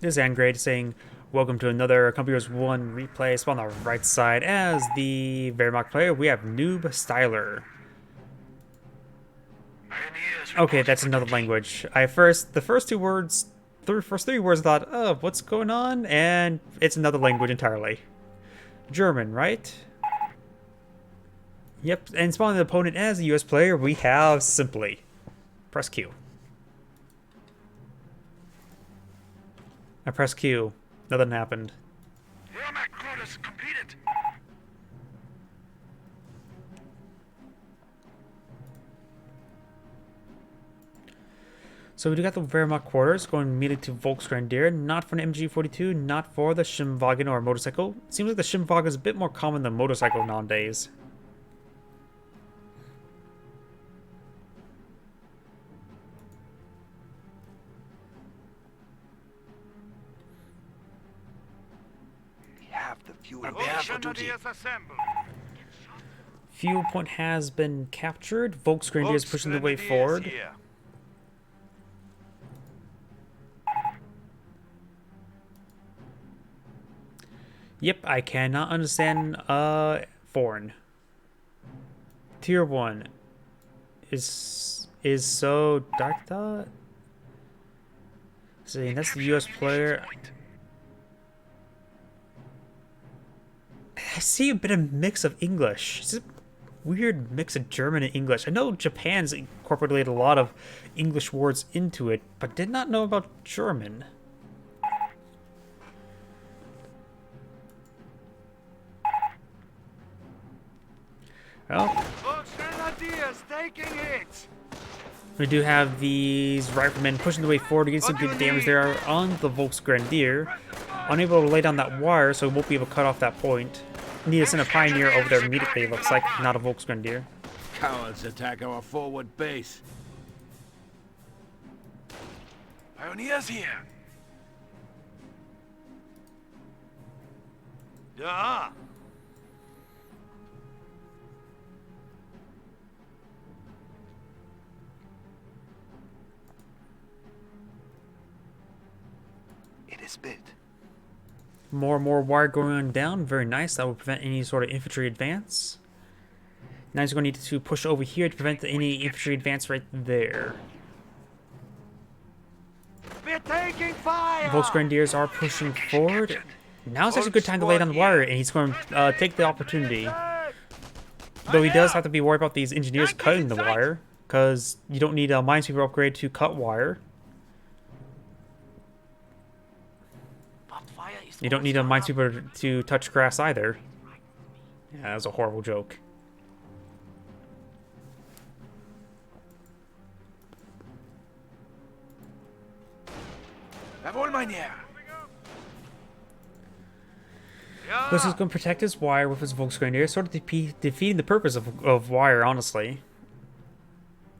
This is Angrade saying, welcome to another Computers 1 replay. So on the right side, as the Wehrmacht player, we have Noobstyler. Okay, that's another language. The first three words I thought, oh, what's going on? And it's another language entirely. German, right? Yep, and spawning the opponent as a US player, we have S1mply. Press Q. I press Q. Nothing happened. Wehrmacht quarters completed. So we do got the Wehrmacht quarters going immediately to Volksgrenadier, not for an MG42, not for the Schimwagen or motorcycle. It seems like the Schimwagen is a bit more common than motorcycle nowadays. Fuel point has been captured. Volksgrenadier is pushing the way forward. Yep, I cannot understand foreign. Tier 1 is so dark thought. See, that's the US player. I see a bit of mix of English. It's a weird mix of German and English. I know Japan's incorporated a lot of English words into it, but did not know about German. Well, we do have these riflemen pushing the way forward to get some good damage there on the Volksgrenadier. Unable to lay down that wire, so we won't be able to cut off that point. Need to send a pioneer over there immediately, it looks like, not a Volksgrenadier. Cowards attack our forward base. Pioneers here. Yeah. It is built. More and more wire going on down. Very nice. That will prevent any sort of infantry advance. Now he's going to need to push over here to prevent any infantry advance right there. We're taking fire. Volksgrenadiers are pushing forward. Now is actually a good time to lay down the wire, and he's going to take the opportunity. Though he does have to be worried about these engineers cutting the wire, because you don't need a minesweeper upgrade to cut wire. You don't need a minesweeper to touch grass either. Yeah, that was a horrible joke. This is going to protect his wire with his Volksgrenadier, sort of defeating the purpose of wire, honestly.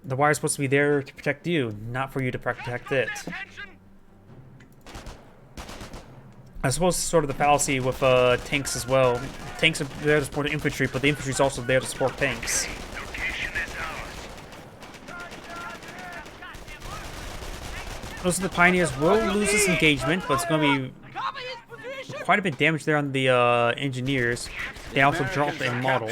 The wire is supposed to be there to protect you, not for you to protect it. I suppose it's sort of the fallacy with tanks as well. Tanks are there to support the infantry, but the infantry is also there to support tanks. Most of the pioneers will lose this engagement, but it's going to be quite a bit of damage there on the engineers. They also dropped a model.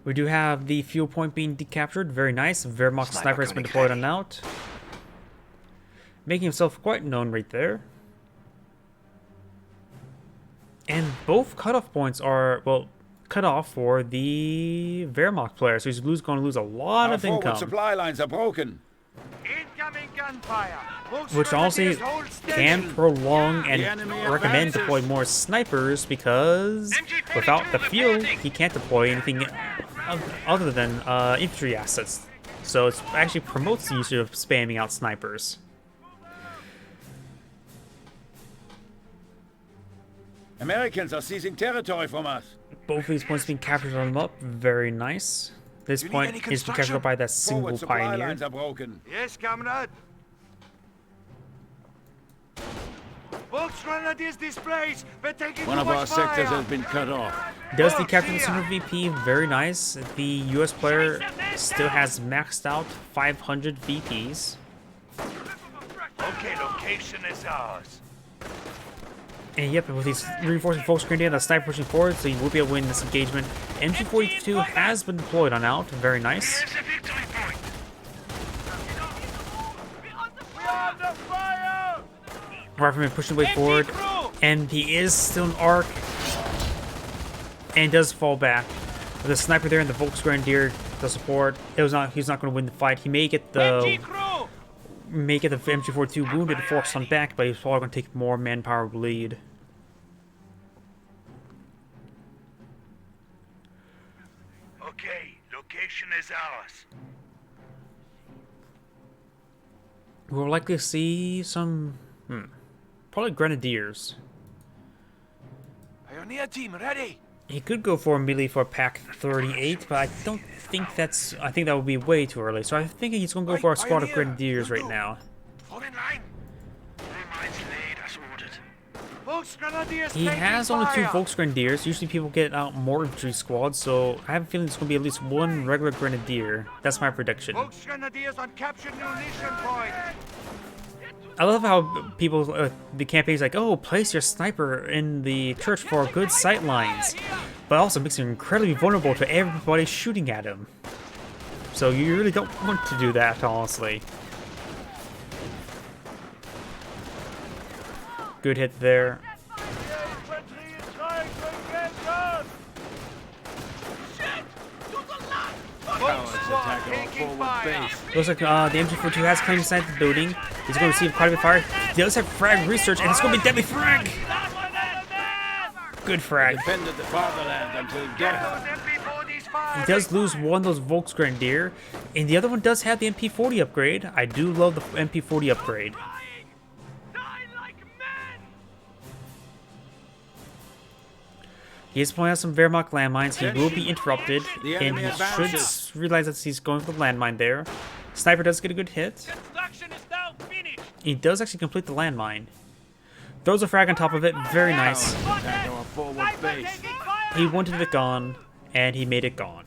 We do have the fuel point being decaptured. Very nice. Wehrmacht sniper has been deployed on out. Making himself quite known right there. And both cutoff points are, well, cut off for the Wehrmacht player. So he's going to lose a lot of income. Supply lines are broken. Incoming gunfire. Which honestly can prolong and recommend deploy more snipers, because without the fuel, he can't deploy anything other than infantry assets. So it actually promotes the use of spamming out snipers. Americans are seizing territory from us. Both of these points being captured on them up. Very nice. This point is captured by that single pioneer. Lines are broken. Yes, comrade. Volksgrenadiers displays. We're taking One of our sectors has been cut off. Does the capture the center VP? Very nice. The US player still has maxed out 500 VPs. Okay, location is ours. And yep, with these reinforcing folks grenadier and the sniper pushing forward, so you will be able to win this engagement. MG42 has been deployed on out. Very nice. Here's a victory point. We're under fire! Rifleman pushing the way forward, and he is still in arc, and does fall back. With the sniper there and the Volksgrenadier, the support, he's not going to win the fight. He may get the MG42 wounded and forced on back, but he's probably going to take more manpower bleed. Okay, location is ours. We'll likely see some, probably grenadiers. Pioneer team ready. He could go for a melee for pack 38, but I don't think that's. I think that would be way too early. So I think he's going to go for a squad of grenadiers right now. Fall in line. Landmines laid as ordered. Volksgrenadiers He has only 2 Volksgrenadiers. Usually people get out more infantry squads, so I have a feeling it's going to be at least 1 regular grenadier. That's my prediction. Volksgrenadiers on captured munition point. I love how people, the campaign's like, oh, place your sniper in the church for good sight lines, but also makes him incredibly vulnerable to everybody shooting at him. So you really don't want to do that, honestly. Good hit there. Looks like the MG42 has claimed inside the building. He's going to receive quite a bit of fire. He does have frag research, and it's going to be deadly frag. Good frag. Defended the fatherland until death. He does lose one of those Volksgrenadier, and the other one does have the MP40 upgrade. I do love the MP40 upgrade. He is pulling out some Wehrmacht landmines. He will be interrupted, and he should realize that he's going for the landmine there. Sniper does get a good hit. He does actually complete the landmine. Throws a frag on top of it. Very nice. He wanted it gone, and he made it gone.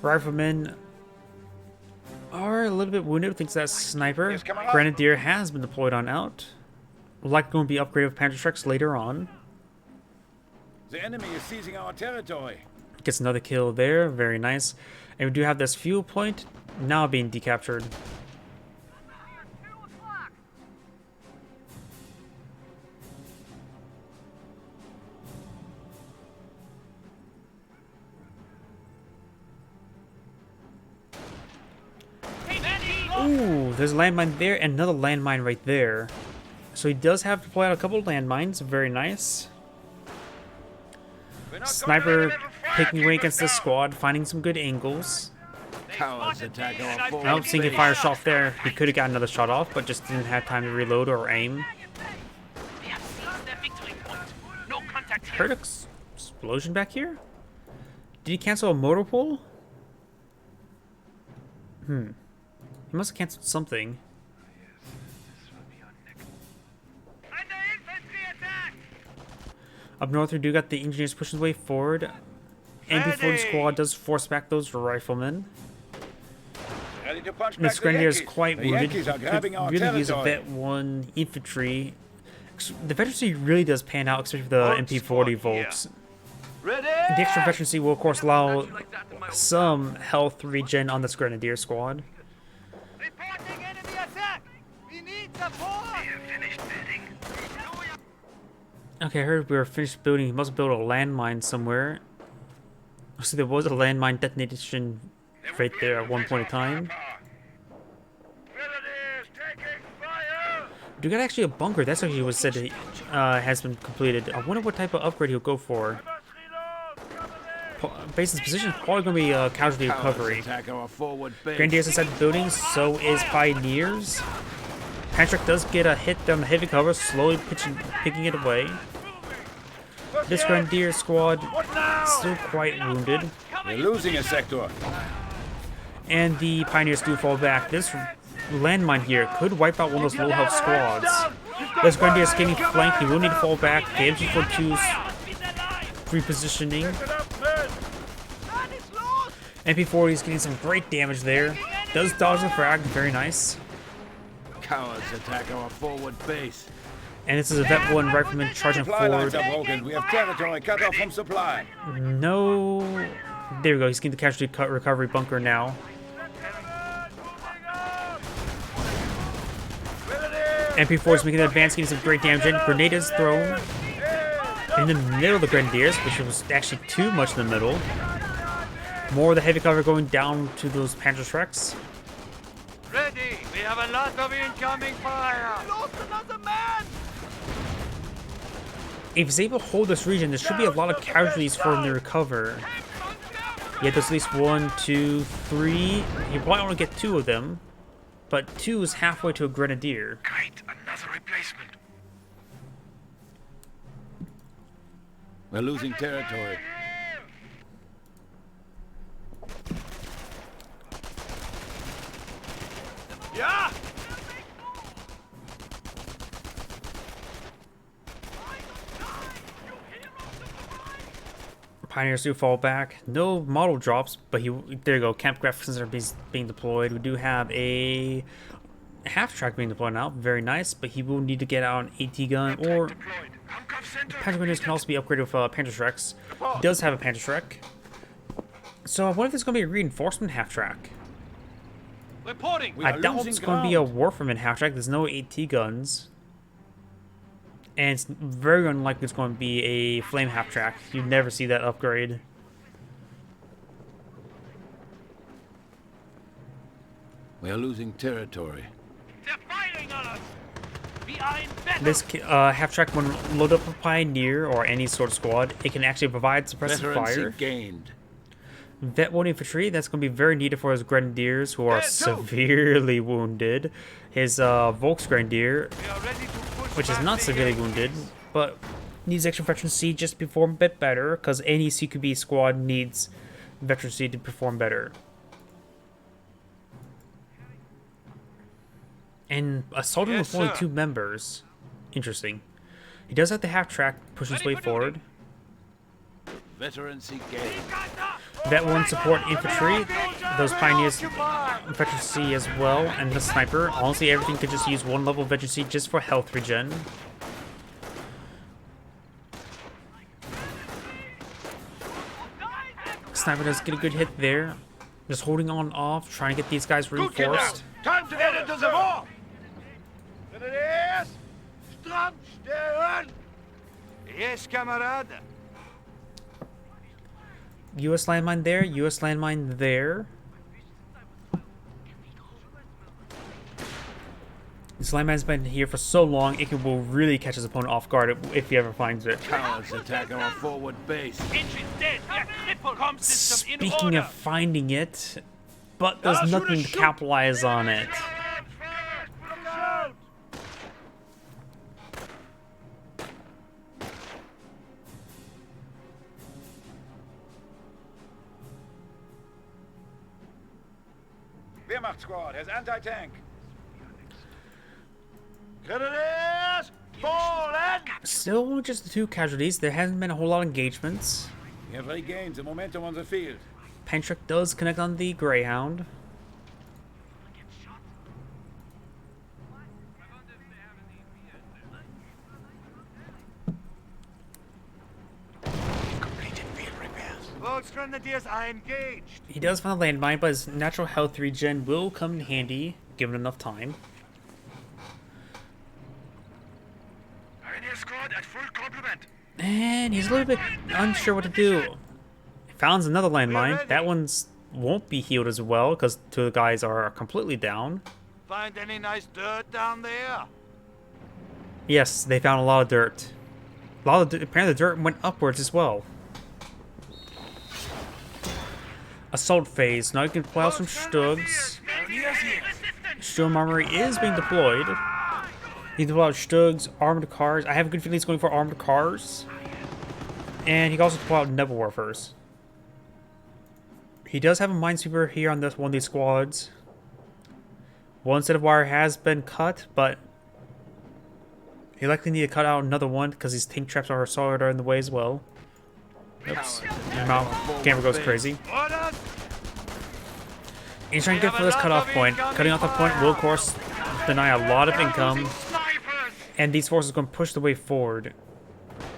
Riflemen are a little bit wounded. Thinks that sniper. Grenadier has been deployed on out. Likely going to be upgraded with Panther Strikes later on. The enemy is seizing our territory. Gets another kill there. Very nice. And we do have this fuel point now being decaptured. Ooh, there's a landmine there and another landmine right there. So he does have to deploy out a couple of landmines. Very nice. Sniper picking away against this squad, finding some good angles. Cowards attack our forward Oh, seeing a base. fire shot there. He could have got another shot off, but just didn't have time to reload or aim. Heard an explosion back here? Did he cancel a motor pool? He must have canceled something. Up north, we do got the engineers pushing the way forward. MP40 squad does force back those riflemen. Ready to punch And this back the grenadier is Yankees. quite The wounded. Yankees are grabbing our Could really use a territory. vet 1 infantry. The veterancy really does pan out, especially with the MP40 Volks. Ready? The extra veterancy will, of course, allow some health regen on this grenadier squad. Reporting enemy attack. We need support. We have finished bidding. Okay, I heard we were finished building. He must have built a landmine somewhere. So there was a landmine detonation right there at one point in time. Grenadiers taking fire. Do got actually a bunker. That's actually what said it, has been completed. I wonder what type of upgrade he'll go for. Based on his position, probably going to be casualty recovery. Attack our forward base. Grenadiers inside the building, so is Pioneers. Patrick does get a hit down the heavy cover, slowly picking it away. This Grenadier squad still quite wounded. We're losing a sector. And the Pioneers do fall back. This landmine here could wipe out one of those low health squads. This Grenadier is getting flanked. He will need to fall back. The MG42's repositioning. MP40 is getting some great damage there. Does dodge the frag. Very nice. Cowards attack our forward base. And this is a Vet 1 rifleman charging Supply lines forward. are broken. We have territory cut off from supply. No. There we go. He's getting the casualty cut recovery bunker now. MP4 is making an advance, getting some great damage in. Grenade is thrown in the middle of the Grenadiers, which was actually too much in the middle. More of the heavy cover going down to those Panzerschrecks. Ready! We have a lot of incoming fire! Lost another man! If he's able to hold this region, there should be a lot of casualties for him to recover. Yet there's at least 1, 2, 3. He probably only get 2 of them. But 2 is halfway to a Grenadier. Great, another replacement. We're losing territory. Yeah! Pioneers do fall back. No model drops, but there you go. Camp graphics are being deployed. We do have a half-track being deployed now. Very nice, but he will need to get out an AT gun, or Panzer Grenadiers can also be upgraded with Panzerschrecks. He does have a Panzerschreck. So I wonder if it's going to be a reinforcement half-track. Reporting! I doubt it's going to be a Warfreman half-track. There's no AT guns. And it's very unlikely it's going to be a flame half-track. You never see that upgrade. We are losing territory. They're firing on us! We are in battle! This half-track, when load up a Pioneer or any sort of squad, it can actually provide suppressive fire. Gained. Vet 1 infantry, that's going to be very needed for his Grenadiers who are severely wounded. His Volks Grenadier, which is not severely wounded, but needs extra veterancy just to perform a bit better, because any CQB squad needs veterancy to perform better. And a soldier with only 2 members. Interesting. He does have the half-track push his way forward. Veterancy gained. Vet 1 support infantry, those Pioneers veterancy as well, and the sniper. Honestly, everything could just use 1 level of veterancy just for health regen. Sniper does get a good hit there. Just holding on off, trying to get these guys reinforced. Time to get into the war! Grenadiers! Stramm stehen! Yes, Kamerad. US landmine there, US landmine there. This landmine's been here for so long, it will really catch his opponent off guard if he ever finds it. Cowards attack our forward base. Speaking of finding it, but there's nothing to capitalize on it. Wehrmacht squad has anti-tank. Grenadiers! Fallen! Still just the 2 casualties. There hasn't been a whole lot of engagements. We have regained the momentum on the field. Pantrick does connect on the Greyhound. Volks Grenadiers are engaged. He does find a landmine, but his natural health regen will come in handy, given enough time. Pioneer squad at full complement. And he's a little bit unsure what to do. He found another landmine. That one's won't be healed as well, because 2 of the guys are completely down. Find any nice dirt down there? Yes, they found a lot of dirt. Apparently the dirt went upwards as well. Assault phase. Now you can pull out some Stugs. Sturmarmory is being deployed. You can pull out Stugs, armored cars. I have a good feeling he's going for armored cars. And he can also pull out Nebel Warfers. He does have a Minesweeper here on this one of these squads. One set of wire has been cut, but he likely need to cut out another one because these tank traps are solid are in the way as well. Oops. Camera goes crazy. He's trying to get for this cutoff point. Cutting off the point will, of course, deny a lot of income. And these forces are going to push the way forward.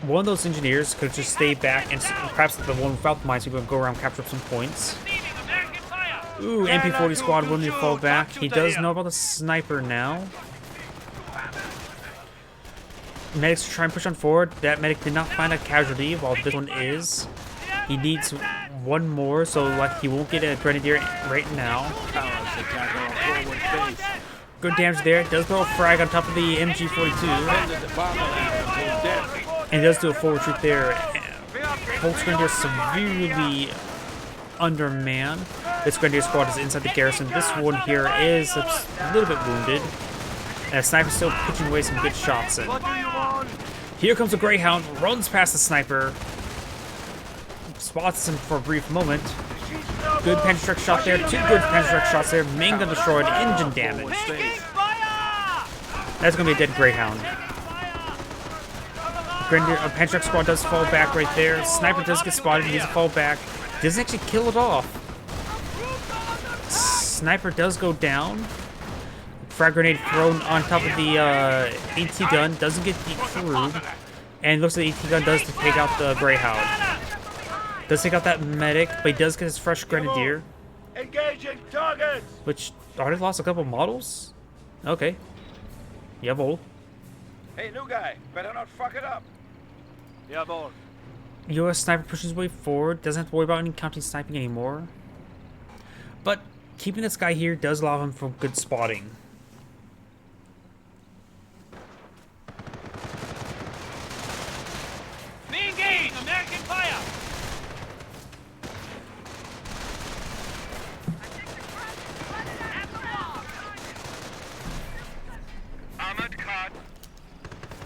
One of those engineers could just stay back and perhaps the one without the Minesweeper go around and capture up some points. Ooh, MP40 squad willing to fall back. He does know about the sniper now. Medics try and push on forward. That medic did not find a casualty, while this one is. He needs one more, so like he won't get a grenadier right now. Good damage there. Does throw a frag on top of the MG42. And does do a full retreat there. Volk's Grenadier severely undermanned. This Grenadier squad is inside the garrison. This one here is a little bit wounded. And the sniper's still pitching away some good shots in. Here comes the Greyhound, runs past the sniper. Spots him for a brief moment. Good Pentastrike shot there. Two good Pentastrike shots there. Main gun destroyed. Engine damage. That's going to be a dead Greyhound. Pentastrike squad does fall back right there. Sniper does get spotted. He needs to fall back. Doesn't actually kill it off. Sniper does go down. Frag grenade thrown on top of the AT gun. Doesn't get through. And looks like the AT gun does take out the Greyhound. Does take out that medic, but he does get his fresh Grenadier. Engaging targets. Which already lost a couple models? Okay. Jawohl. Hey, new guy, better not fuck it up. Jawohl. US sniper pushes his way forward. Doesn't have to worry about any counting sniping anymore. But keeping this guy here does allow him for good spotting. Be engaged. American fire.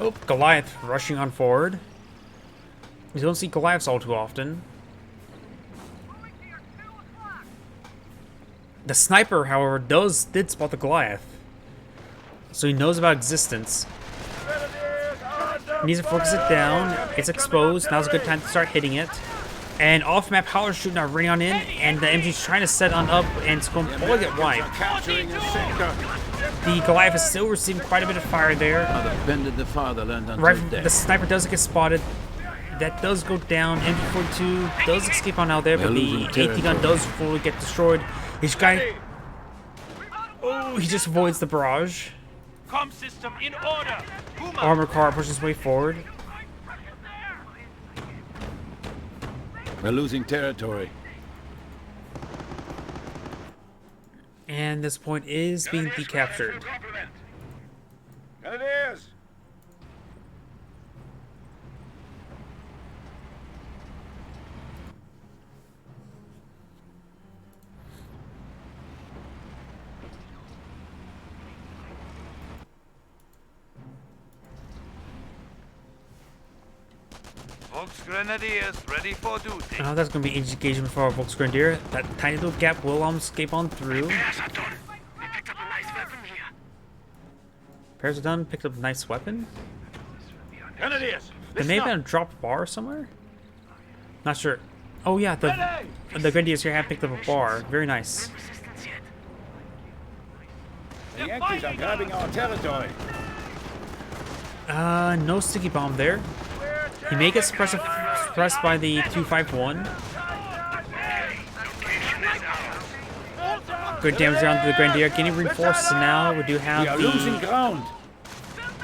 Oh, Goliath rushing on forward. You don't see Goliaths all too often. The sniper, however, did spot the Goliath. So he knows about existence. He needs to focus it down. It's exposed. Now's a good time to start hitting it. And off-map power shoot now running on in, and the MG's trying to set on up, and it's going to probably get wiped. The Goliath is still receiving quite a bit of fire there. The sniper does get spotted. That does go down. MG42 does escape on out there, but the AT gun does fully get destroyed. This guy, oh, he just avoids the barrage. Com system in order. Armor car pushes his way forward. We're losing territory. And this point is being decaptured. Grenadiers! Volksgrenadiers ready for duty. Now that's going to be engagement for our Volksgrenadier. That tiny little gap will escape on through. Repairs are done. Picked up a nice weapon. Grenadiers! There may have been a dropped bar somewhere. Not sure. Oh yeah, the Grenadiers here have picked up a bar. Very nice. The Yankees are grabbing our territory. No sticky bomb there. He may get suppressed by the 251. Good damage around the Grenadier. Getting reinforced now. We do have losing ground.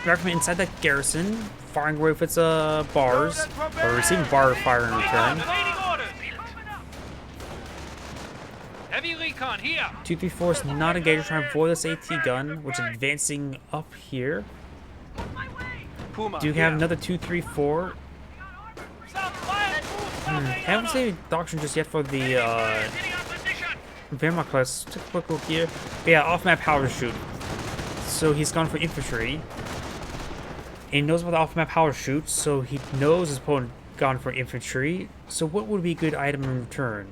Recommend inside that garrison, firing away with its bars, or receiving bar fire in return. Heavy recon here. 234 is not engaged, trying to avoid this AT gun, which is advancing up here. Do you have another 234? Haven't seen any doctrine just yet for the Wehrmacht class. Take a quick look here. But yeah, off-map power shoot. So he's gone for infantry. And he knows about the off-map power shoot, so he knows his opponent gone for infantry. So what would be a good item in return?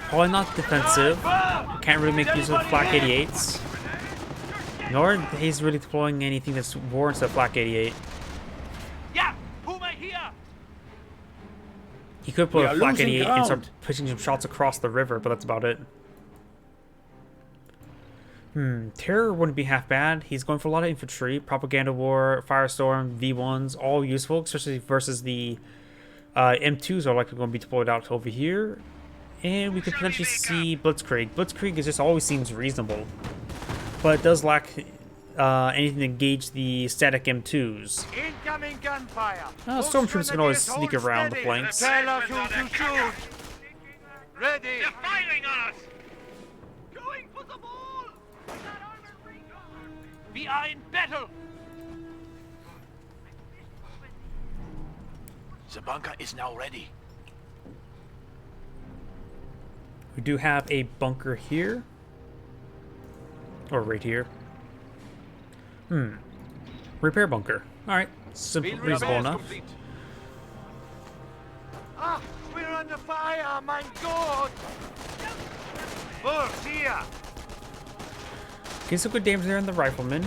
Probably not defensive. Can't really make use of flak 88s. Nor he's really deploying anything that's warrants a flak 88. Yeah, Puma here. He could put a flak 88 and ground. start pushing some shots across the river, but that's about it. Terror wouldn't be half bad. He's going for a lot of infantry, propaganda war, firestorm, V1s, all useful, especially versus the M2s are likely going to be deployed out over here. And we could potentially see Blitzkrieg. Blitzkrieg just always seems reasonable, but it does lack anything to engage the static M2s. Incoming gunfire. Stormtroopers can always sneak around the flanks. Tell us who to shoot. Ready. They're firing on us! Going for the ball. We are in battle. The bunker is now ready. We do have a bunker here. Or right here. Repair bunker. Alright. Simple, reasonable enough. Ah, we're under fire, my God. Bull's here. Getting some good damage there on the rifleman.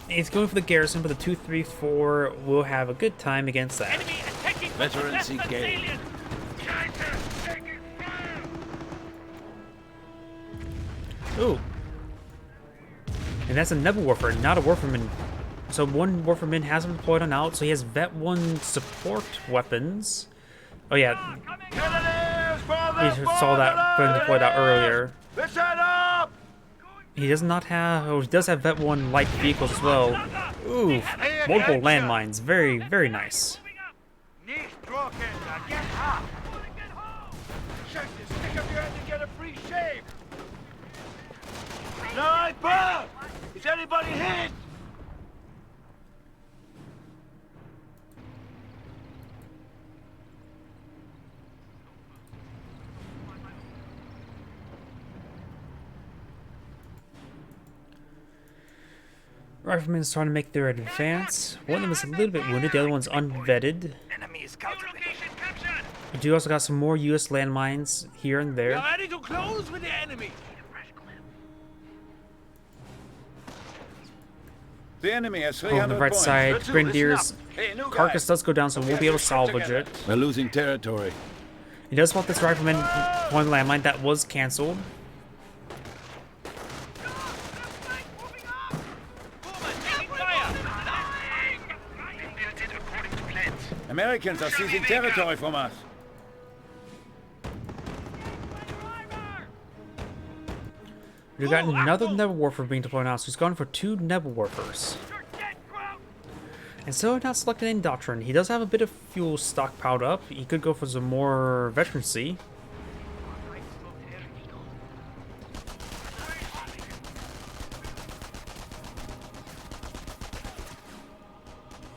He's going for the garrison, but the 234 will have a good time against that. Enemy attacking Veterans engaged. salient. Ooh. And that's a Nebelwerfer, not a Werferman. So one Werferman has him deployed on out, so he has Vet 1 support weapons. Oh yeah, we saw that being deployed out earlier. Listen up. He does not have, oh, he does have Vet 1 light vehicles as well. Ooh, multiple landmines, very, very nice. Knees broken. Get up. Check this. Stick up your head and get a free shave. Sniper! Is anybody hit? Riflemen's trying to make their advance. One of them is a little bit wounded, the other one's unvetted. Enemy is location captured! We do also got some more US landmines here and We there. are ready to close with the enemy. The enemy has On 300 the right points. side, Let's do, Grenadier's Hey, new guy. carcass does go down, so we won't be able to salvage it. We're losing territory. He does want this rifleman point landmine that was cancelled. Americans are seizing territory from us. We've got another Nebelwerfer being deployed now, so he's gone for 2 Nebelwerfers. And so not selected in Doctrine. He does have a bit of fuel stockpiled up. He could go for some more veterancy.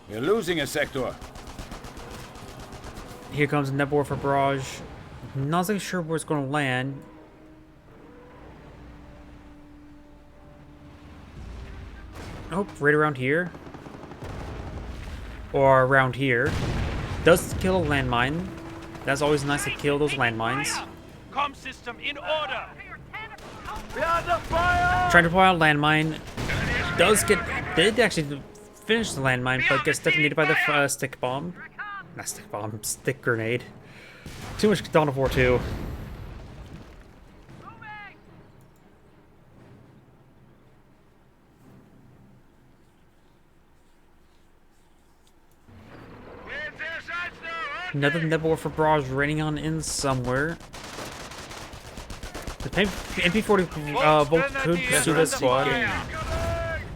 We're losing a sector. Here comes a Nebelwerfer barrage. Not exactly sure where it's going to land. Oh, right around here. Or around here. Does kill a landmine. That's always nice to kill those landmines. Com system in order. We are under fire. Trying to deploy out landmine. Did actually finish the landmine, but gets detonated by the stick bomb. Not stick bomb, stick grenade. Too much Dawn of War 2. Another Nebelwerfer barrage raining on in somewhere. The MP40 Volt could pursue this squad.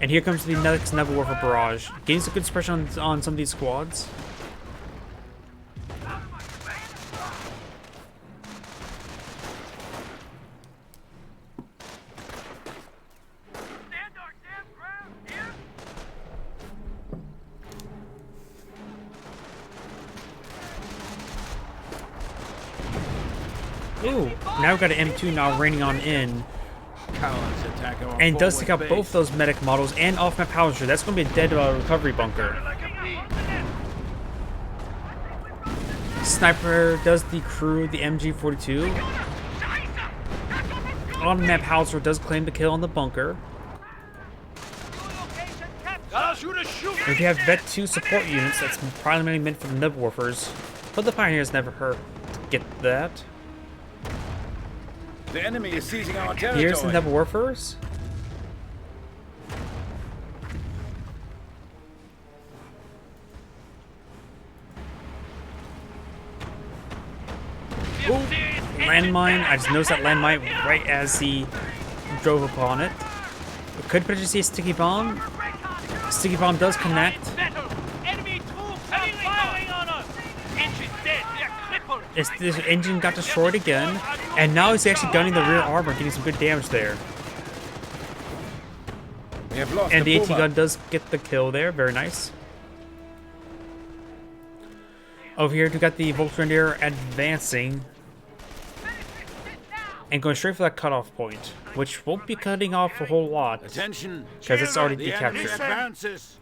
And here comes the next Nebelwerfer barrage. Getting some good suppression on some of these squads. Ooh, now we've got an M2 now raining on in. Cowards attack our And does take out forward both base. those medic models and off-map Hauser. That's going to be a dead recovery bunker. sniper does decrew the MG42. On-map Hauser does claim the kill on the bunker. If you have Vet 2 support units, that's primarily meant for the Nebelwerfers, but the Pioneers never hurt to get that. The enemy is seizing our territory. Here's the Nebelwerfers. Ooh, landmine. I just noticed that landmine right as he drove upon it. We could potentially see a sticky bomb. Sticky bomb does connect. This engine got destroyed again, and now he's actually gunning the rear armor, getting some good damage there. We have lost And the AT Puma. gun does get the kill there, very nice. Over here, we got the Volksgrenadier advancing and going straight for that cutoff point, which won't be cutting off a whole lot Attention. because it's already The enemy decaptured. advances.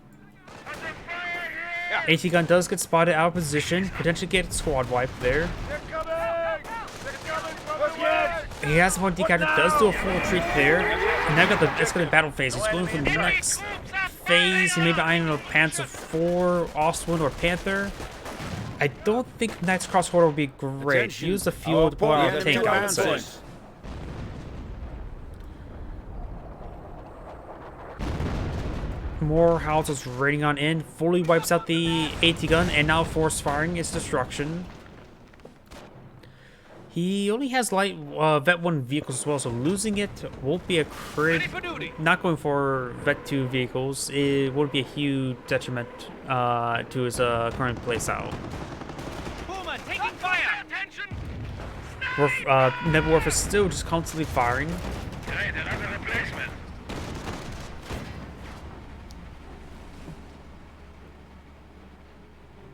AT gun does get spotted out of position, potentially get squad wiped there. They're coming! They're coming from the west! He has one decaptured, does do a full retreat there, and now got the escalated battle phase. He's going for the next phase. He may be eyeing a Panzer IV, Ostwind, or Panther. I don't think Knight's Crossholder would be great. Attention. Use the fuel to pull The out the enemy tank, I would say. advances. More houses raining on in, fully wipes out the AT gun, and now force firing its destruction. He only has light Vet 1 vehicles as well, so losing it won't be a not going for Vet 2 vehicles, it won't be a huge detriment to his current playstyle. Puma taking fire. Attention. Nebelwerfer is still just constantly firing. Great, another replacement.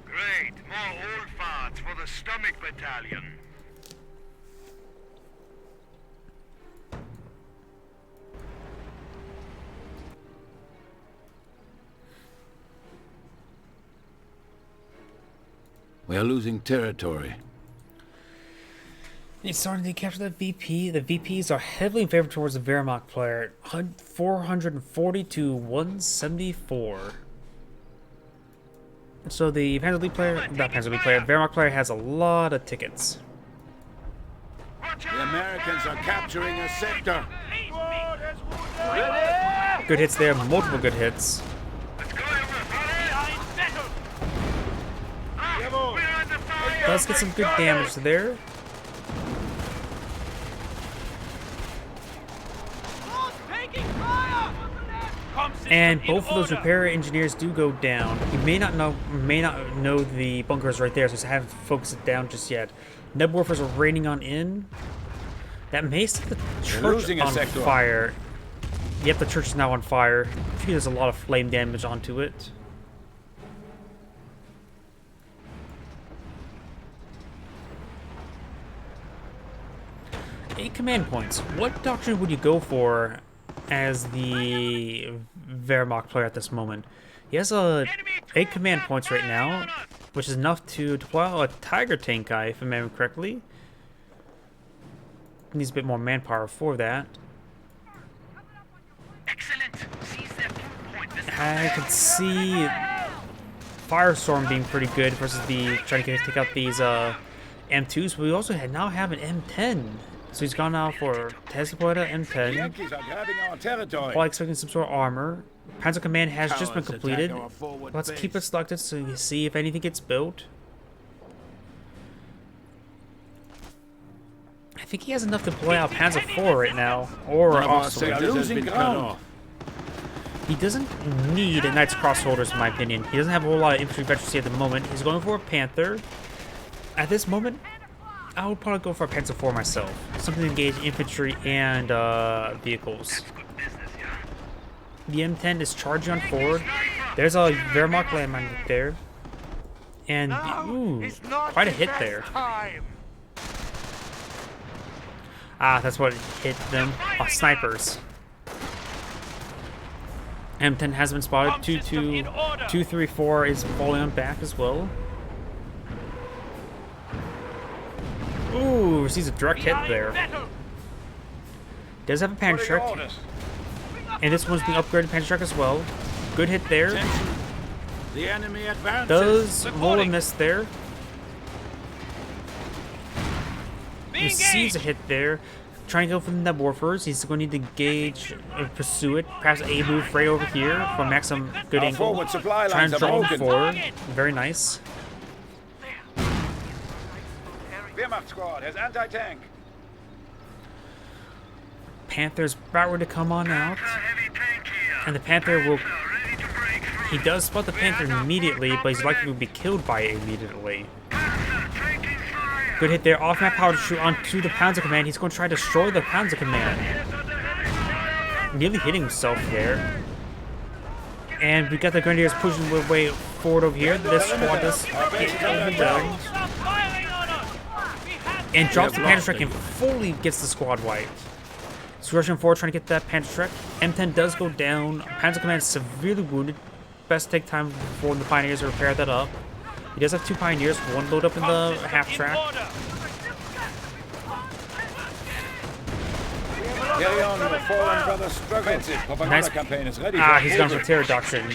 Great, more old farts for the stomach battalion. We are losing territory. He's starting to capture the VP. The VPs are heavily in favor towards the Wehrmacht player. 440 to 174. So the Panzer League player, not Panzer League player, Wehrmacht player has a lot of tickets. The Americans are capturing a sector. Squad has wounded! Good hits there, multiple good hits. Let's go, behind battle. Jawohl. We're under fire. Does get some good damage there. And both of those repair engineers do go down. You may not know the bunkers right there, so just haven't focused it down just yet. Nebelwerfers are raining on in. That may set the church losing a on sector. fire. Yep, the church is now on fire. I think there's a lot of flame damage onto it. Eight command points. What doctrine would you go for as the Wehrmacht player at this moment? He has 8 command points right now, which is enough to deploy a Tiger tank guy, if I remember correctly. Needs a bit more manpower for that. Excellent. Seize their food point. I could see Firestorm being pretty good versus the trying to take out these M2s, but we also now have an M10. So he's gone out for Tesla The M10. Yankees are grabbing our territory. While expecting some sort of armor. Panzer Command has just been Cowards completed. attack our forward Let's base. keep it selected so you see if anything gets built. I think he has enough to play out Panzer IV right now. Or One of our Ostwind. sectors has been cut off. He doesn't need a Knight's Crossholders, in my opinion. He doesn't have a whole lot of infantry veterancy at the moment. He's going for a Panther. At this moment, I would probably go for a Panzer IV myself. Something to engage infantry and vehicles. The M10 is charging on forward. There's a Wehrmacht landmine right there. And, ooh, It's not quite a the hit best there. time. Ah, that's what hit them. Oh, snipers. M10 has been spotted. 234 is falling on back as well. receives a direct hit there. Does have a Panther Truck, and this one's being upgraded to Panther Truck as well. Good hit there. The enemy advances. Does roll a miss there. Receives a hit there. Trying to go for the Neb Warfers. He's going to need to engage and pursue it. Perhaps a move right over here from maximum good angle. Forward supply Trying lines to are draw him broken. forward. Very nice. Wehrmacht squad has anti-tank. Panther's about ready to come on out. And the Panther will... He does spot the Panther immediately, but he's likely to be killed by it immediately. Good hit there. Off-map power to shoot onto the Panzer Command. He's going to try to destroy the Panzer Command. Nearly hitting himself there. And we got the Grenadiers pushing their way forward over here. This squad does get him down. And drops the Panther Truck and fully gets the squad wiped. So rushing forward trying to get that Panther Truck. M10 does go down. Panzer Command is severely wounded. Best take time for the Pioneers to repair that up. He does have 2 Pioneers, one load up in the half track. Carry on, your fallen brother struggles. Propaganda campaign is ready. He's gone for terror reduction.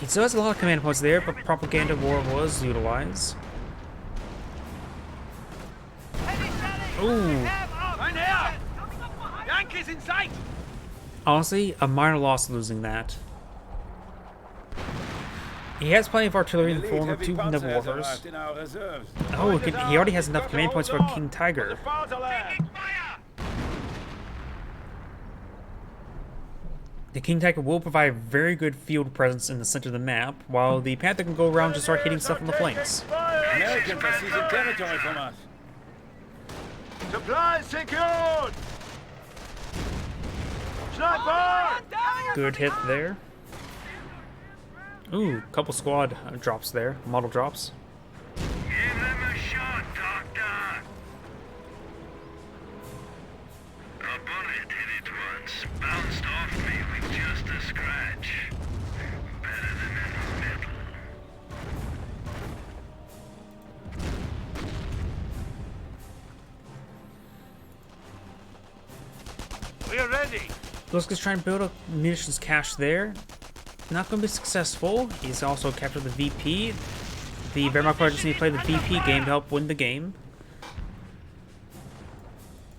He still has a lot of command points there, but propaganda war was utilized. Ooh. Yankees in sight. Honestly, a minor loss losing that. He has plenty of artillery in the form of 2 Neb Warfers. Oh, he already has enough command points for King Tiger. The King Tiger will provide very good field presence in the center of the map, while the Panther can go around and start hitting stuff on the flanks. Americans are seizing territory from us. Supplies secured. Sniper. Good hit there. Ooh, couple squad drops there, model drops. Give them a shot, Doctor. A bullet hit it once, bounced off me with just a scratch. Better than metal. We're ready. Looks like he's trying to build a munitions cache there. Not going to be successful. He's also captured the VP. The Wehrmacht player just need to play the VP game to help win the game.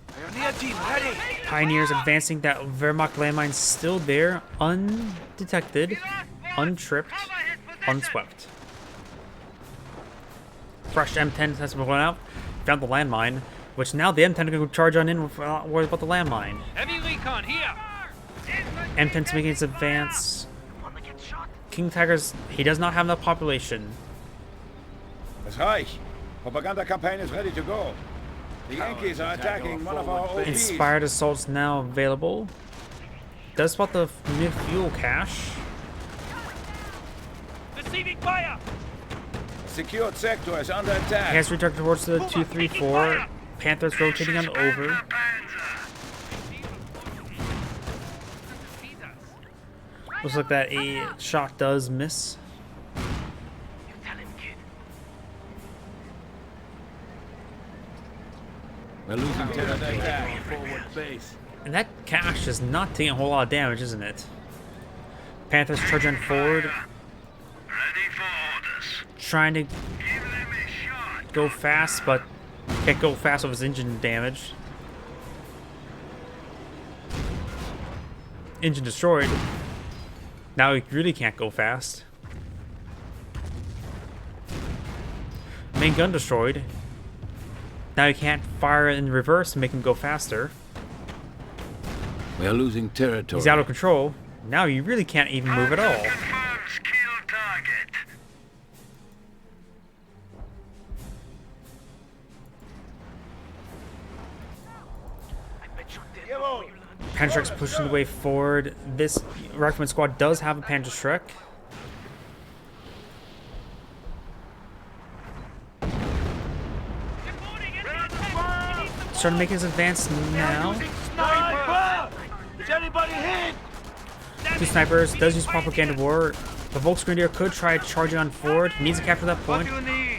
Pioneer team ready. Pioneers advancing. That Wehrmacht landmine still there, undetected, untripped, unswept. Fresh M10 has been blown out. Found the landmine, which now the M10 can go charge on in without worrying about the landmine. Heavy recon here. M10's making its advance. King Tiger's, he does not have enough population. Das Reich. Propaganda campaign is ready to go. The Yankees are attacking one of our OPs. Inspired assaults now available. Does spot the new fuel cache. Receiving fire. Secured sector is under attack. He has redirected towards the 234. Panthers rotating on over. Looks like that a shot does miss. We're losing territory. Forward base. And that cache is not taking a whole lot of damage, isn't it? Panthers charging forward. Ready for orders. Trying to Give them a shot. go fast, but can't go fast with his engine damage. Engine destroyed. Now he really can't go fast. Main gun destroyed. Now he can't fire in reverse and make him go faster. We are losing territory. He's out of control. Now you really can't even move at all. Confirms kill target. Panther Truck's pushing the way forward. This Rifleman squad does have a Panther Truck. Starting to make his advance now. Sniper. Is anybody hit? 2 snipers. Does use propaganda war. The Volksgrenadier could try charging on forward. He needs to capture that point.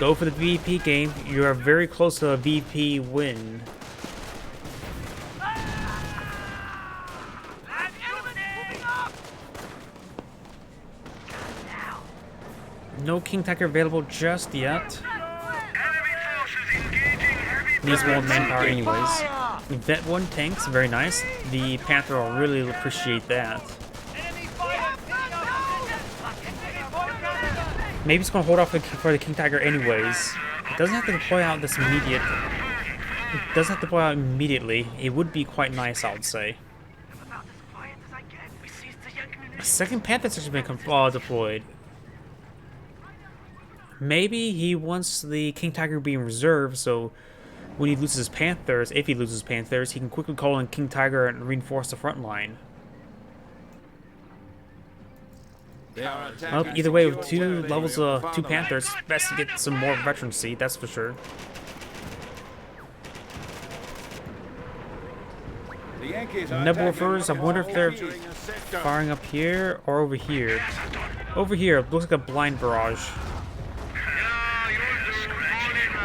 Go for the VP game. You are very close to a VP win. No King Tiger available just yet. Needs more manpower anyways. Vet 1 tanks, very nice. The Panther will really appreciate that. Maybe it's going to hold off for the King Tiger anyways. It doesn't have to deploy out this immediate. It doesn't have to deploy out immediately. It would be quite nice, I would say. A second Panther's actually been deployed. Maybe he wants the King Tiger being reserved, so when he loses Panthers, if he loses Panthers, he can quickly call in King Tiger and reinforce the front line. Well, either way, with 2 levels of 2 Panthers, best to get some more veterancy, that's for sure. Nebulifers, I wonder if they're firing up here or over here. Over here, looks like a blind barrage.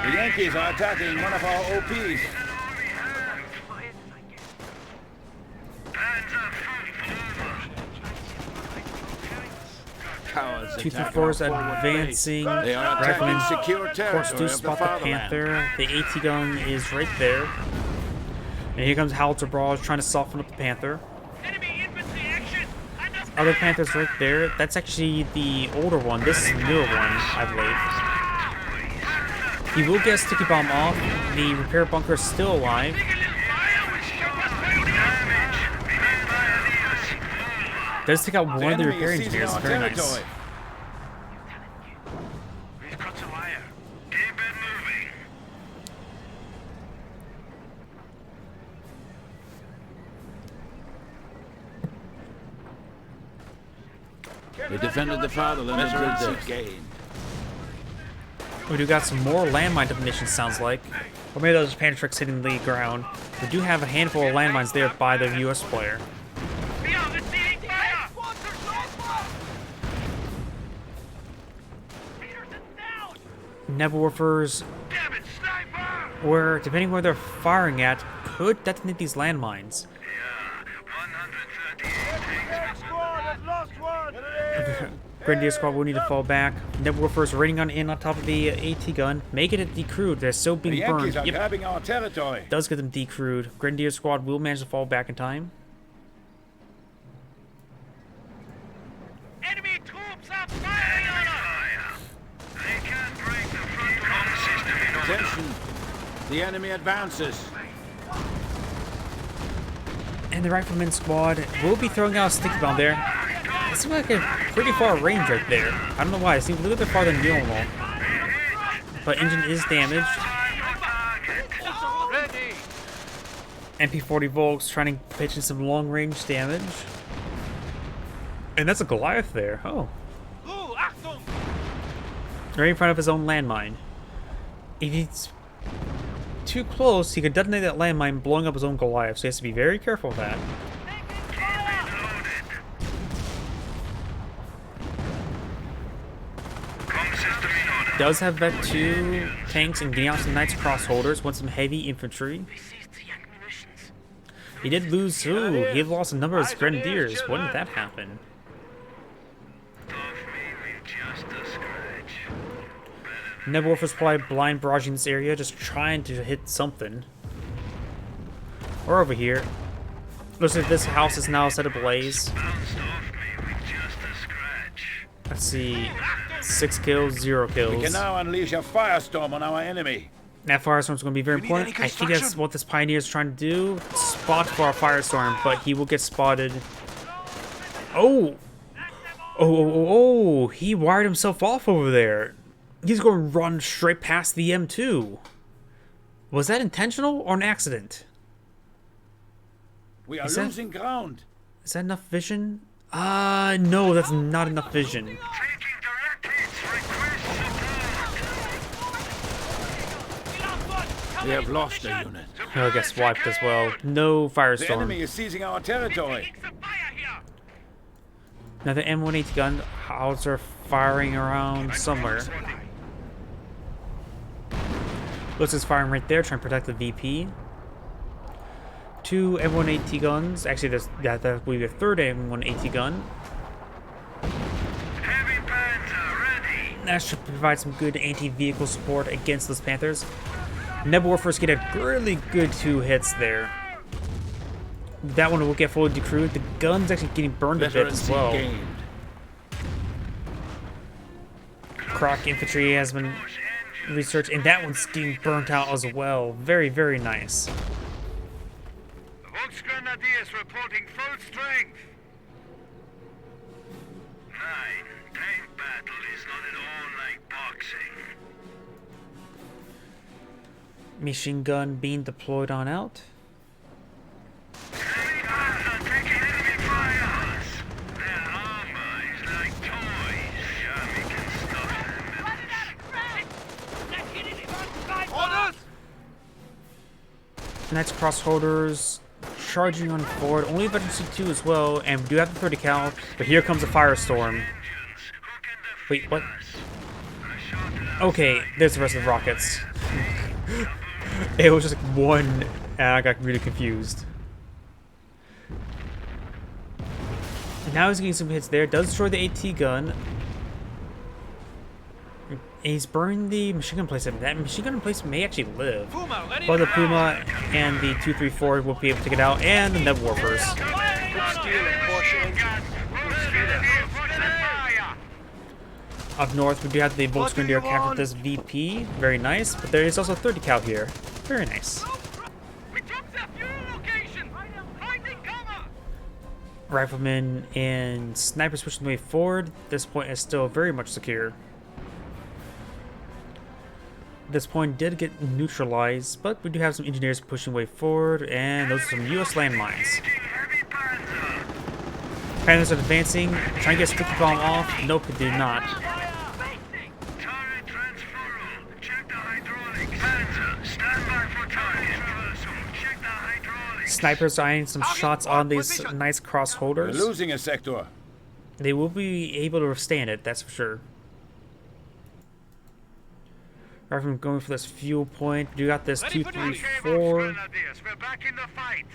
The Yankees are attacking one of our OPs. Cowards 234's advancing. Riflemen forced to spot the Panther. The AT gun is right there. And here comes Howitzer Barrage trying to soften up the Panther. Other Panther's right there. That's actually the older one. This is the newer one, I believe. He will get a sticky bomb off. The repair bunker is still alive. Does take out one of the repair engineers. Very nice. We defended the fatherland until death. We do got some more landmine definition, sounds like. Or maybe those Panther tricks hitting the ground. We do have a handful of landmines there by the US player. Nebulifers, where, depending where they're firing at, could detonate these landmines. Grenadier Squad will need to fall back. Nebulifers raining on top of the AT gun. Make it a decrewed. They're still being burned. Yep. Grabbing our territory. Does get them decrewed. Grenadier Squad will manage to fall back in time. Enemy troops are firing on us! They can't break the front comm system in order. Attention. The enemy advances. And the Rifleman Squad will be throwing out a sticky bomb there. It seems like a pretty far range right there. I don't know why. It seems a little bit farther than normal. But engine is damaged. MP-40 Volks trying to pitch in some long-range damage. And that's a Goliath there. Oh. Right in front of his own landmine. If he's too close, he could detonate that landmine, blowing up his own Goliath. So he has to be very careful of that. Does have Vet 2 tanks and getting out some Knights Crossholders. Wants some heavy infantry. He did lose. Ooh, he lost a number of his Grenadiers. When did that happen? Nebulifers probably blind barraging this area, just trying to hit something. Or over here. Looks like this house is now set ablaze. Let's see. 6 kills, 0 kills. We can now unleash a firestorm on our enemy. That firestorm is going to be very important. I think that's what this Pioneer is trying to do. Spot for a firestorm, but he will get spotted. Oh! Oh, he wired himself off over there. He's going to run straight past the M2. Was that intentional or an accident? We are losing ground. Is that enough vision? No, that's not enough vision. We have lost a unit. Oh, I guess wiped as well. No The firestorm. enemy is seizing our territory. Now the M180 gun howitzer firing around somewhere. Looks is firing right there, trying to protect the VP. 2 M180 guns. Actually, that will be the third M180 gun. Heavy Panzer ready. That should provide some good anti-vehicle support against those Panthers. Nebelwerfers get a really good 2 hits there. That one will get fully decrewed. The gun's actually getting burned a bit as well. Croc infantry has been researched, and that one's getting burnt out as well. Very, very nice. Volksgrenadiers reporting full strength. 9. Tank battle is not at all like boxing. Machine gun being deployed on out. Heavy Panzer taking enemy fires. Their armor is like toys. Sure, we can stop them. Orders! Next crossholders charging on forward. Only Veteran C2 as well, and we do have the 30 cal, but here comes a firestorm. Wait, what? Okay, there's the rest of the rockets. It was just like one, and I got really confused. Now he's getting some hits there. Does destroy the AT gun. And he's burning the machine gun emplacement. That machine gun emplacement may actually live. But the Puma and the 234 will be able to take it out, and the Nebelwerfers. Up north, we do have the Volksgrenadier capture this VP. Very nice. But there is also 30 cal here. Very nice. Riflemen and snipers pushing the way forward. This point is still very much secure. This point did get neutralized, but we do have some engineers pushing way forward, and those are some US landmines. Panthers are advancing, trying to get sticky bomb off. Nope, it did not. Snipers eyeing some shots on these nice We're crossholders. losing a sector. They will be able to withstand it, that's for sure. Rifleman going for this fuel point. We got this 234. We're back in the fight.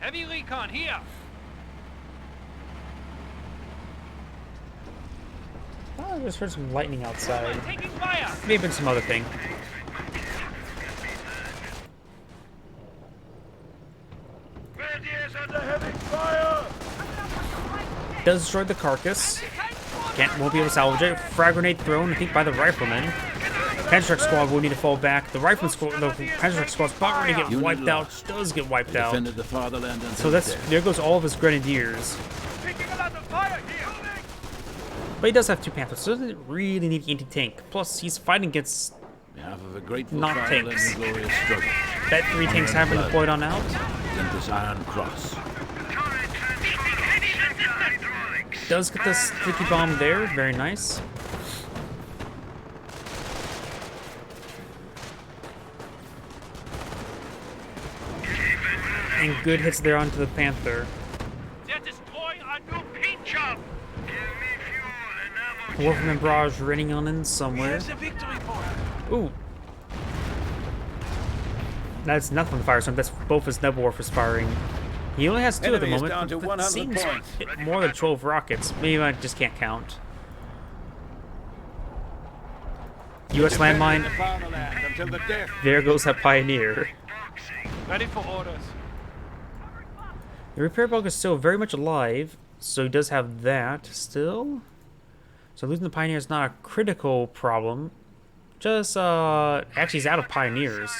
Heavy recon here. Oh, I just heard some lightning outside. Taking fire. Maybe some other thing. Grenadiers under heavy fire. Does destroy the carcass. Won't be able to salvage it. Frag grenade thrown, I think, by the rifleman. Panzer squad will need to fall back. The rifleman squad, the Panzer squad's about to get wiped out. Does get wiped out. Defended the fatherland So there goes all of his grenadiers. Picking a lot of fire here. But he does have 2 Panthers, so doesn't really need anti-tank. Plus, he's fighting against behalf of a grateful Not fatherland tanks. and glorious struggle. that 3 tanks have been deployed on out. And this Iron Cross. Does get the sticky bomb there. Very nice. And good hits there onto the Panther. They're destroying our new paint job. Wolfman Barrage running on in somewhere. Here's a victory for us. Ooh. That's nothing firestorm. That's both his Nebelwerfers firing. He only has 2 at the Enemy is moment. down to but 100 seems points. hit more than 12 rockets. Maybe I just can't count. US landmine. The fatherland until the death. There goes that Pioneer. Ready for orders. The repair bug is still very much alive, so he does have that still. So losing the Pioneer is not a critical problem. Just, actually he's out of Pioneers.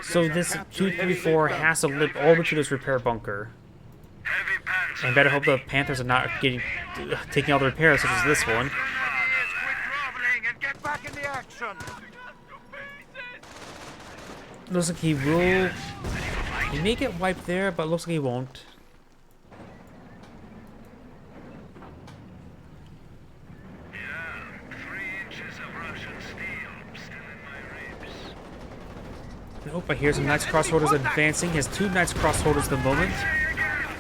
So this 234 has to live all the way to this repair bunker. And better hope the Panthers are not taking all the repairs, such as this one. And get back in the action. Looks like he will. He may get wiped there, but looks like he won't. Nope, I hear some Knights Crossholders advancing. He has 2 Knights Crossholders at the moment.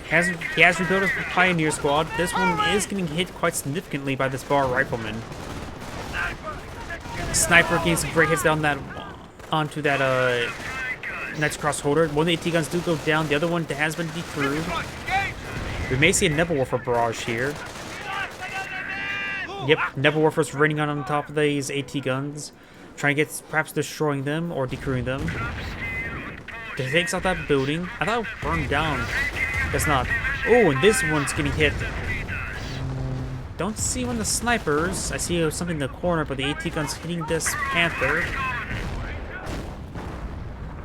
He has rebuilt his Pioneer Squad. This one is getting hit quite significantly by this Bar Rifleman. Sniper gains some great hits down that onto that Knights Crossholder. One of the AT guns do go down. The other one has been decrewed. We may see a Nebelwerfer barrage here. Yep, Nebelwerfer's raining on top of these AT guns, trying to get perhaps destroying them or decrewing them. It takes out that building. I thought it burned down. Guess not. Oh, and this one's getting hit. Don't see one of the snipers. I see something in the corner, but the AT gun's hitting this Panther.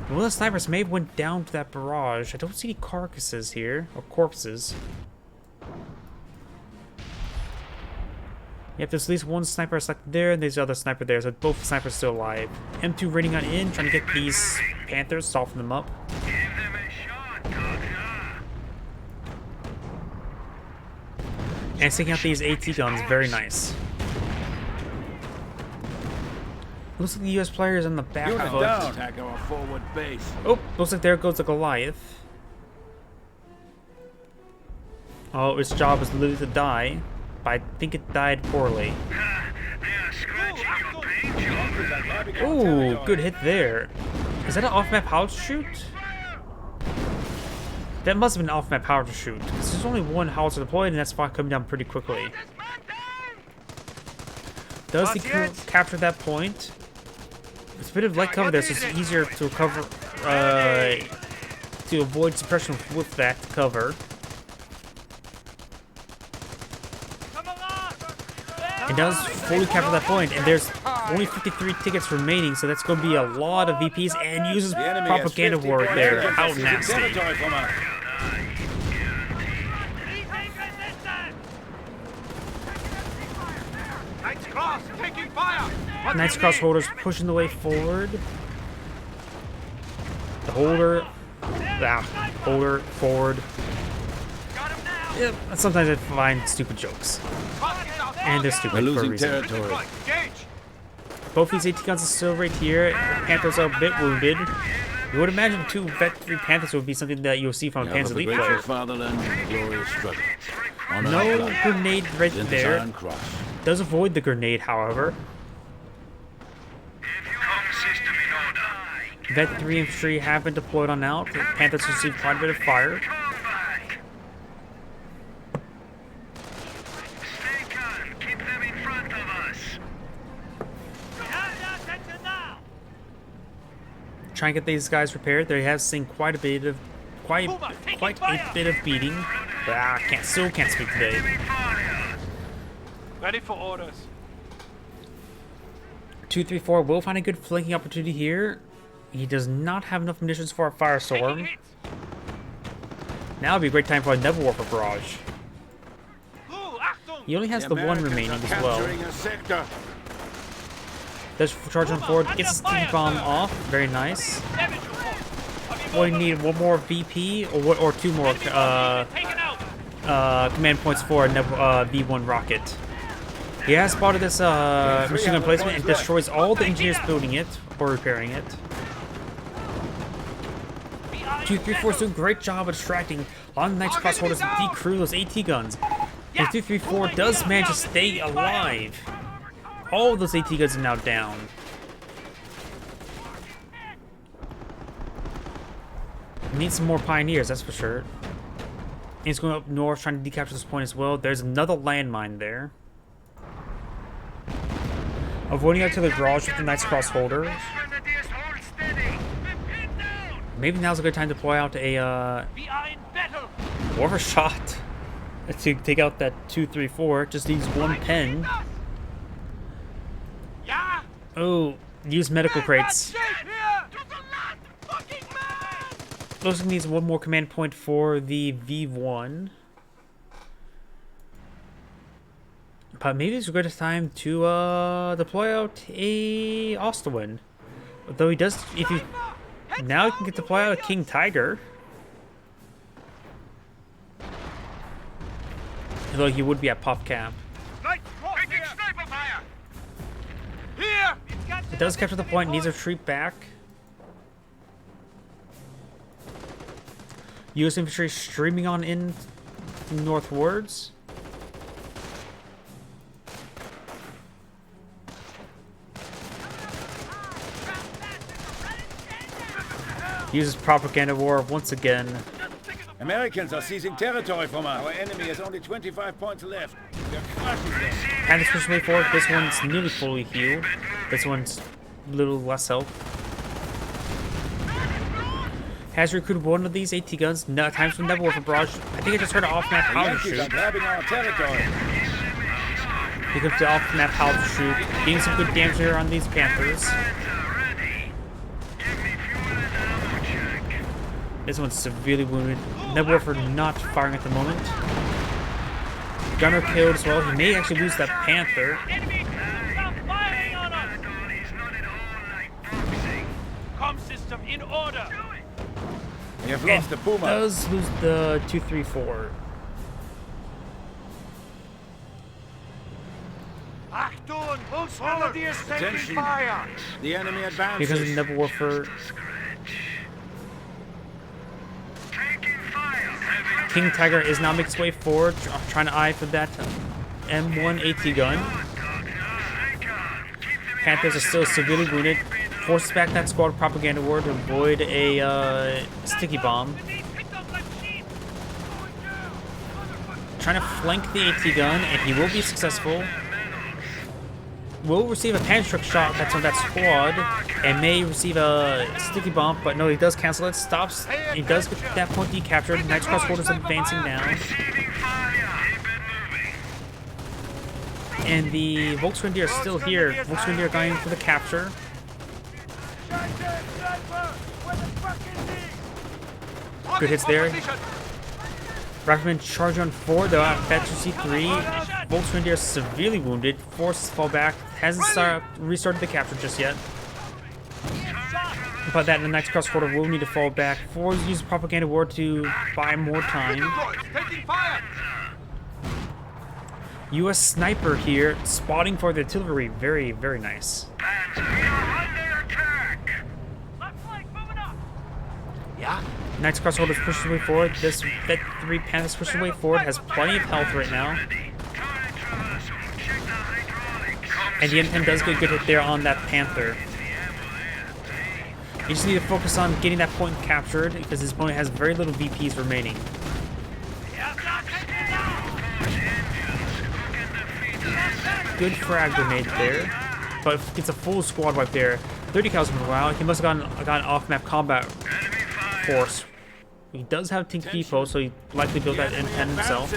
One of the snipers may have went down to that barrage. I don't see any carcasses here, or corpses. Yep, there's at least one sniper selected there, and there's the other sniper there, so both snipers still alive. M2 raining on in, trying to get these Panthers, soften them up. And taking out these AT guns, very nice. Looks like the US player is on the back Unit foot. down. Attack our forward base. Oh, looks like there goes the Goliath. Oh, its job was literally to die, but I think it died poorly. Ooh, good hit there. Is that an off-map house shoot? That must have been an off-map power to shoot, because there's only one howitzer deployed, and that's coming down pretty quickly. Does the crew capture that point? It's a bit of light cover there, so it's easier to cover, to avoid suppression with that cover. It does fully capture that point, and there's only 53 tickets remaining, so that's going to be a lot of VPs, and uses propaganda war there. How nasty. Knights Crossholders pushing the way forward. The holder. Holder, forward. Yep, sometimes I find stupid jokes. And they're stupid. We're losing for a reason. territory. Both these AT guns are still right here. Panthers are a bit wounded. You would imagine 2 Vet 3 Panthers would be something that you'll see from a Panzer Elite grateful player. fatherland and glorious struggle. No grenade right there. Does avoid the grenade, however. Vet 3 infantry have been deployed on out. The Panthers received quite a bit of fire. Trying to get these guys repaired. They have seen quite a bit of beating. But still can't speak today. Ready for orders. 234 will find a good flanking opportunity here. He does not have enough munitions for a firestorm. Now would be a great time for a Nebelwerfer barrage. He only has the one remaining as well. Does charge on forward, gets his T-bomb off. Very nice. We need one more VP or 2 more command points for a V1 rocket. He has spotted this machine gun placement and destroys all the engineers building it or repairing it. 234 is doing a great job of distracting on the Knights Crossholders to decrew those AT guns. And 234 does manage to stay alive. All of those AT guns are now down. Need some more pioneers, that's for sure. And he's going up north trying to decapture this point as well. There's another landmine there. Avoiding artillery barrage with the Knights Crossholders. Maybe now's a good time to deploy out a Warver shot to take out that 234. Just needs 1 pen. Oh, use medical crates. Looks like needs 1 more command point for the V1. But maybe it's a good time to deploy out a Ostwin. Though he does, now he can get deploy out a King Tiger. Though he would be at pop cap. It does capture the point, needs a retreat back. U.S. infantry streaming on in northwards. Uses propaganda war once again. Americans are seizing territory from us. Our enemy has only 25 points left. We're crushing them. Panthers pushing way forward. This one's nearly fully healed. This one's a little less health. Has recruited one of these AT guns. No, times from Nebula for barrage. I think I just heard an off-map The powder Yankees are shoot. grabbing our territory. Pick up the off-map powder shoot. Getting some good damage here on these Panthers. This one's severely wounded. Nebula for not firing at the moment. Gunner killed as well. He may actually lose that Panther. Enemy crews are firing on us! Com system in order! We have lost the Puma. Does lose the 234. Achtung! Follow the assembly Attention. fire! The enemy advances. Because of Nebula for King Tiger is now making his way forward, trying to eye for that M1 AT gun. Panthers are still severely wounded. Forces back that squad propaganda war to avoid a sticky bomb. Trying to flank the AT gun, and he will be successful. Will receive a panic truck shot that's on that squad, and may receive a sticky bomb, but no, he does cancel it. Stops. He does get that point decaptured. Knight's Cross Quarters advancing now. And the Volksgrenadier is still here. Volksgrenadier going for the capture. Good hits there. Rifleman charge on 4, though. That's C3. Volksgrenadier severely wounded. Forces fall back. Hasn't restarted the capture just yet. But that in the next cross quarter will need to fall back. Forces use propaganda war to buy more time. U.S. sniper here, spotting for the artillery. Very, very nice. Yeah? Knight's Cross Quarters pushes way forward. That 3 Panthers pushes way forward. Has plenty of health right now. And the M10 does get a good hit there on that Panther. You just need to focus on getting that point captured because his opponent has very little VPs remaining. Good frag grenade there, but gets a full squad wipe there. 30 cows per while. He must have gotten off-map combat force. He does have Tink Depot, so he likely built that M10 himself.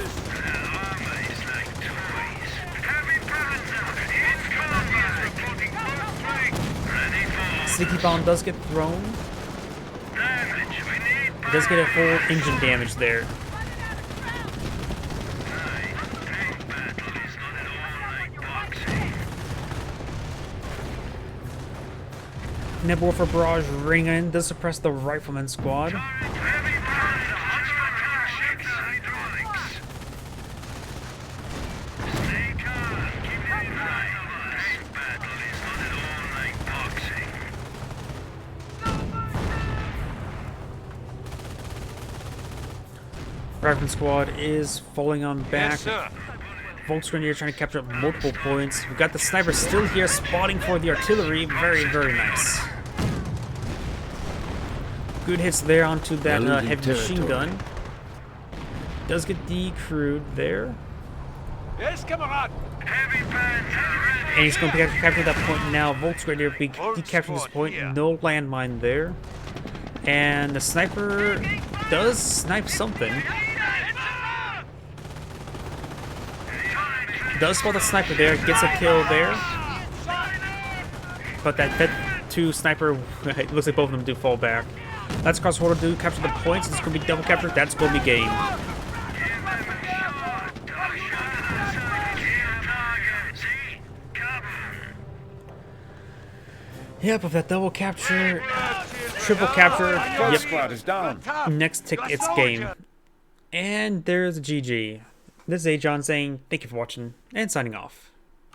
Sticky bomb does get thrown. It does get a full engine damage there. Nebula for barrage ring in does suppress the rifleman squad. Rifleman squad is falling on back. Yes, sir. Volksgrenadier trying to capture multiple points. We've got the sniper still here, spotting for the artillery. Very, very nice. Good hits there onto that heavy machine gun. Does get decrewed there. Yes, Kamerad. And he's going to capture that point now. Volksgrenadier be decapturing this point. No landmine there. And the sniper does snipe something. Does spot the sniper there, gets a kill there. But that 2 sniper, it looks like both of them do fall back. Let's cross order do capture the points. It's going to be double capture. That's going to be game. Yep, with that double capture, triple capture, Both squad is down. next tick, it's game. And there's a GG. This is Agion saying thank you for watching and signing off.